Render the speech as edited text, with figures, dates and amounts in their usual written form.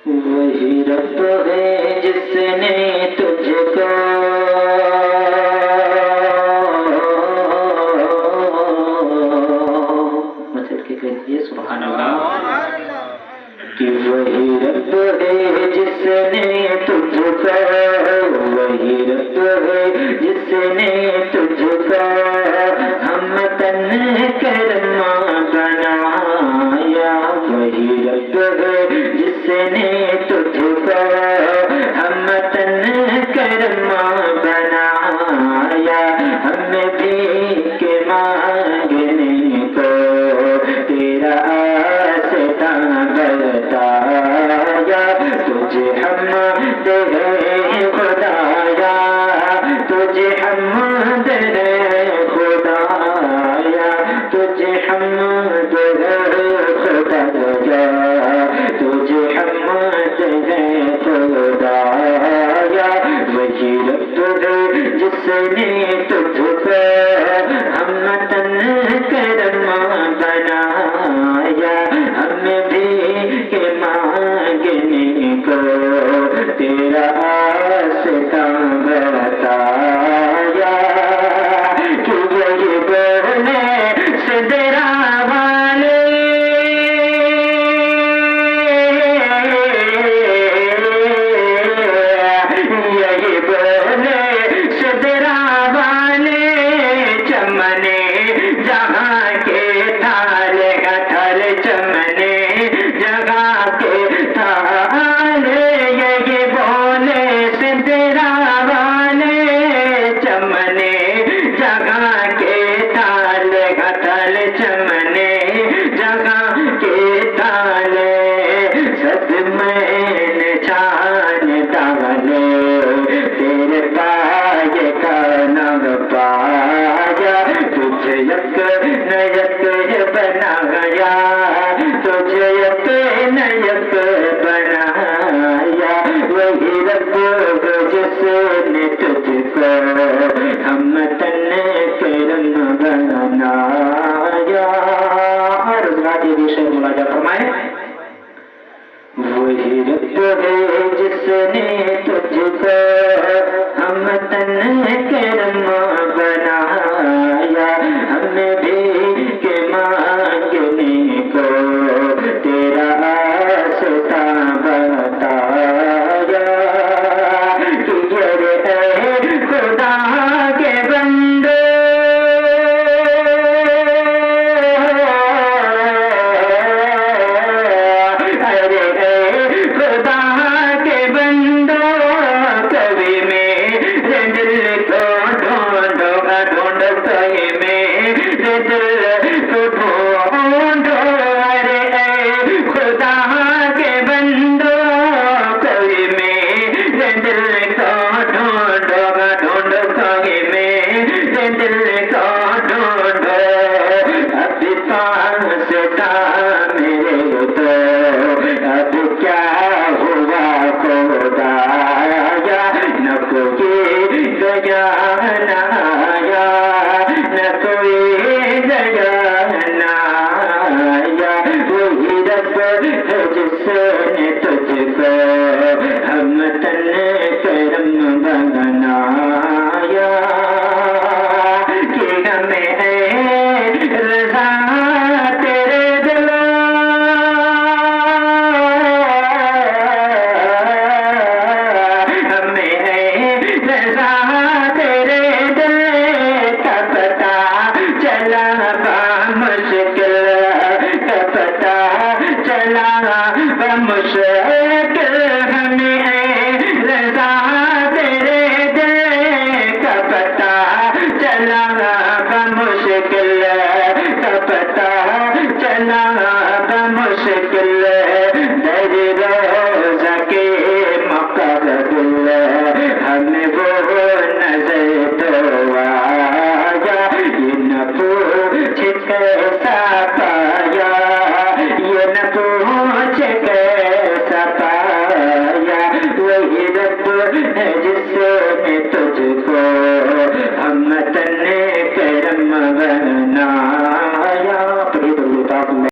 वही रब है जिसने तुझको मचल के कहिए सुभान अल्लाह कि वही रब है जिसने तुझको, वही रब है जिसने तुझको हम तन करमा बनाया, वही रब है जिसने तुझको हम तन करमा बनाया, हम भी के मांगने को तेरा आस्था बताया, तुझे हम दे खुदाया, तुझे हम दे खुदाया, तुझे हम दे खुदाया, तुझे हम दे खुदाया, वही रब है जिसने तुझको हम तन करमा बनाया, हम भी के मांगने को तेरा आस्था बताया, कि वही बोले सिदरा वाले यही बोले सिदरा वाले चमने जहाँ के थाले हथल चमने जगह के थाले, यही बोले सिदरा वाले चमने जगह के थाले हथल चमने जगह के थाले, सद मैंने छान डाले तेरे पाए का नाम पाया, तुझे यक नयक बनाया, तुझे यक नयक बनाया, वही रब जिसने तुझको हम तन करम बनाया। और गाती विषय मुलाजा फरमाए, वही रब है जिसने तुझको हम तन करम बनाया, हम भी के मांगने को तेरा आस्था बताया, कि ये खुदा के बंदे जिसने तुझको हम तन करम बनाया, कि हमें रज़ा तेरे दिल, हमें रज़ा तेरे दिल का पता चला मुश्किल का पता चला मुश्किल, हमें रज़ा तेरे दिल का पता चला मुश्किल का पता चला मुश्किल,